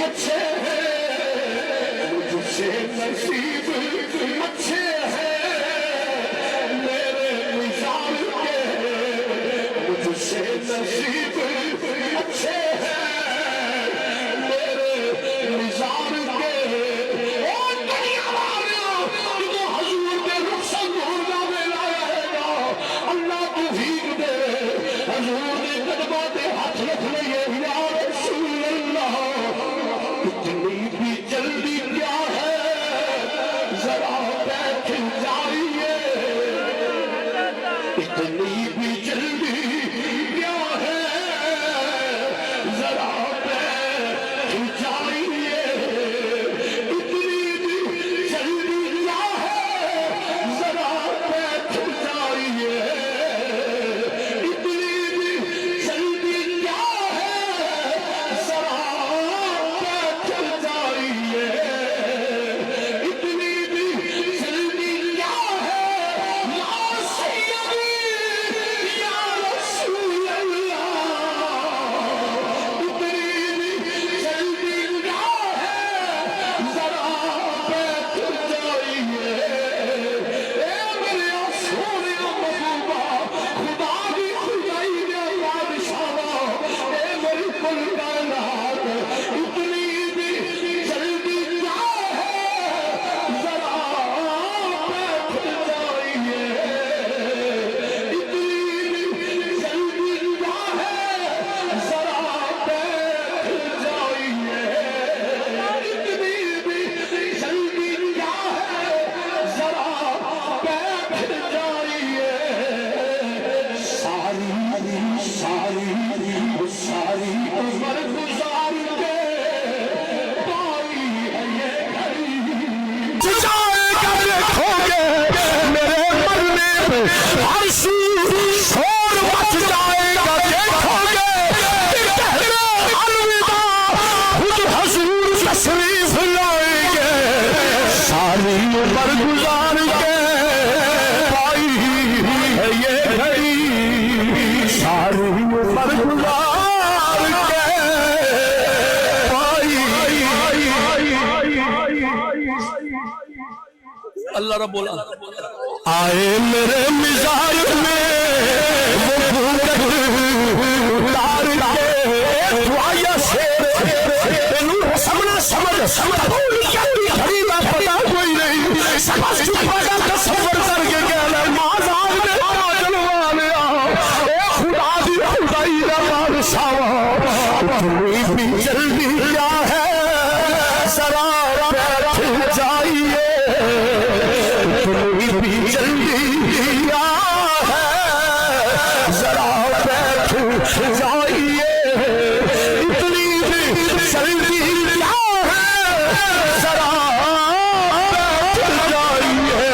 اچھے ہیں مجھ سے نصیب اچھے ہیں میرے نثار کے مجھ سے نصیب اچھے ہیں میرے نثار کے اور دنیا والیاں تو حضور کے رخصت ڈھونڈنا میرا رہے گا اللہ توفیق دے حضور نے قدموں پہ ہاتھ رکھ لیے یا رسول اللہ اتنی بھی جلدی کیا ہے ذرا بیٹھ جائیے اتنی بھی جلدی کیا ہے ذرا بیٹھ جائیے اتنی بھی جلدی کیا ہے ذرا بیٹھ جائیے اتنی بھی جلدی کیا ہے ذرا بیٹھ جائیے اتنی بھی جلدی کیا ہے یا سیدی یا رسول اللہ اتنی بھی جلدی کیا ہے ذرا بیٹھ جائیے اے میرے سونے محبوبہ خدا کی خدائی نے بادشاہ اے میری کل کائنات اتنی بھی جلدی کیا ہے ذرا بیٹھ جائیے اتنی بھی جلدی کیا ہے ذرا بیٹھ جائیے اتنی بھی جلدی کیا ہے ذرا بیٹھ جائیے ساری ساری عمر گزار کے پائی ہے یہ گھڑی جائے گا دیکھو گے میرے مرنے پہ عرش شور مچ جائے گا دیکھو گے کہنے الوداع خود حضور تشریف لائیں گے ساری عمر گزار کے پائی ہے یہ گھڑی ساری عمر گزار کے پائی اللہ رب آئے میرے مزاج میں وہ تار کے دعایا شیر سمجھ خریدا پتا کوئی نہیں سمجھ چکا کا تصور کر کے کہنا مازار میں جلوا لیا اے خدا دی خدائی کا بادشاہ اتنی بھی جلدی کیا ہے ذرا بیٹھ جائیے اتنی بھی جلدی کیا ہے ذرا بیٹھ جائیے اتنی بھی جلدی کیا ہے ذرا بیٹھ جائیے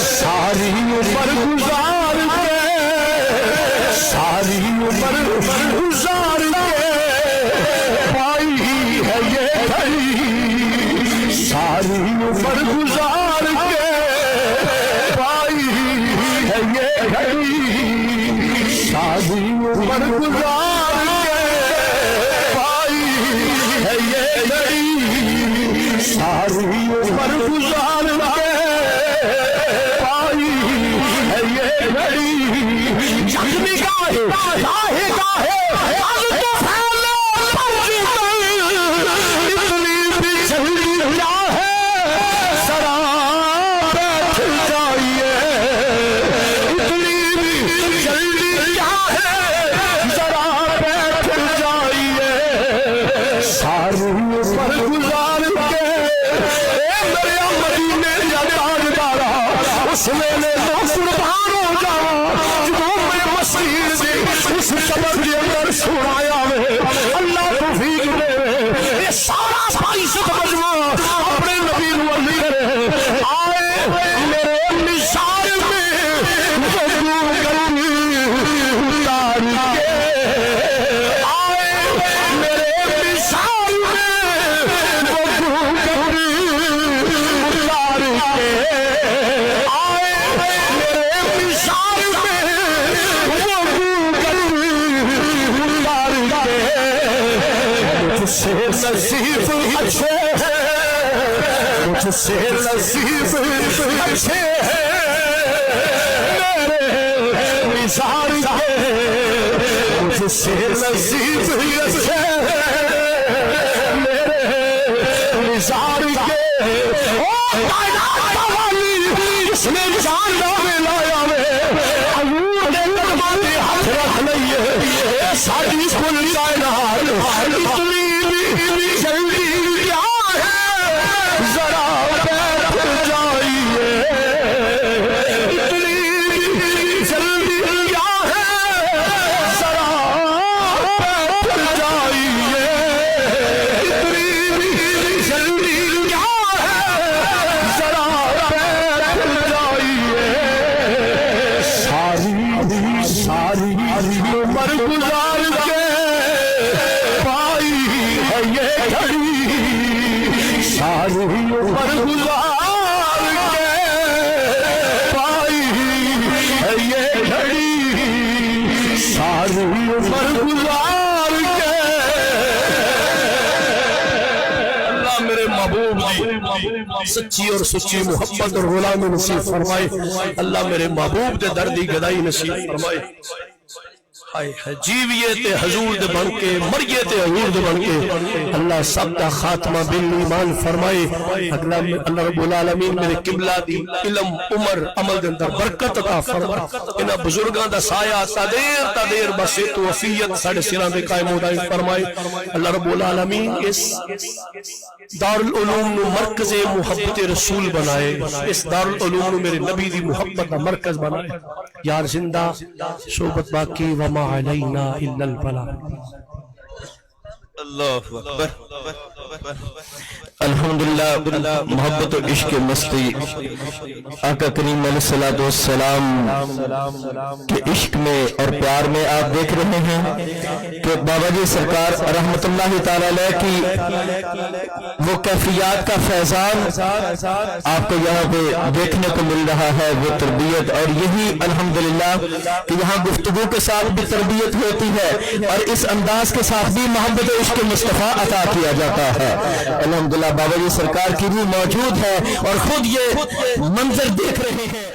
ساری عمر گزار کے ساری عمر گزار کے پائی ہے یہ گھڑی ساری عمر گزار کے پائی ہے یہ گھڑی ساری عمر گزار کے پائی ہے یہ گھڑی ساری عمر گزار کے پائی ہے یہ گھڑی جگ نگاہے گاہے گاہے حضرت پھیلے اتنی بھی جلدی کیا ہے ذرا بیٹھ جائیے اتنی بھی جلدی کیا ہے ذرا بیٹھ جائیے ساری عمر گزار کے اے میرے مدینے کا تاجدارا اس ویلے قربان ہو جاؤ جو میں مسجد دی اس قبر کے اندر سنایا ہے اللہ توفیق دے یہ سارا بھائی سے مجموعہ اپنے نبی کو علی کرے آئے میرے نثار میں وہ گلی اتار کے آئے میرے نثار میں وہ گلی اتار کے آئے مجھ سے نصیب اچھے ہیں، مجھ سے نصیب اچھے ہیں میرے نثار کے، مجھ سے نصیب اچھے ہیں میرے نثار کے۔ کائنات کا والی اس نے جان میں لایا حضور نے قدماں ہاتھ رکھ لئیے ساری کل کائنات اتنی جلدی کیا ہے ذرا بیٹھ جائیے، اتنی جلدی کیا ہے ذرا بیٹھ جائیے، اتنی جلدی کیا ہے ذرا بیٹھ جائیے۔ ساری عمر گزار کے پائی ہے یہ گھڑی، ساری عمر گزار کے پائی ہے یہ گھڑی، ساری عمر گزار کے۔ اللہ میرے محبوب کی سچی اور سچی محبت اور غلامی نصیب فرمائے، اللہ میرے محبوب دے دردی گدائی نصیب فرمائے۔ جیویے تے حضور دے بن کے، مریے تے حضور دے بن کے، اللہ سب دا خاتمہ بالایمان فرمائے۔ اللہ رب العالمین میرے قبلہ دی علم عمر عمل دے اندر برکت عطا فرمائے، انہاں بزرگاں دا سایہ تا دیر بس تو وفیت ساڑھے سراں دے قائم و دائم فرمائے۔ اللہ رب العالمین اس دارالعلوم نو مرکز محبت رسول بنائے، اس دارالعلوم نو میرے نبی دی محبت دا مرکز بنائے۔ یار زندہ صحبت باقی وما علینا الا البلاغ۔ اللہ اکبر۔ الحمدللہ محبت و عشق مستی آقا کریم علیہ السلام کے عشق میں اور پیار میں آپ دیکھ رہے ہیں کہ بابا جی سرکار رحمت اللہ تعالی علیہ کی وہ کیفیات کا فیضان آپ کو یہاں پہ دیکھنے کو مل رہا ہے، وہ تربیت، اور یہی الحمدللہ کہ یہاں گفتگو کے ساتھ بھی تربیت ہوتی ہے اور اس انداز کے ساتھ بھی محبت و عشق مصطفیٰ عطا کیا جاتا ہے۔ الحمدللہ بابا جی سرکار کی بھی موجود ہے اور خود یہ منظر دیکھ رہے ہیں۔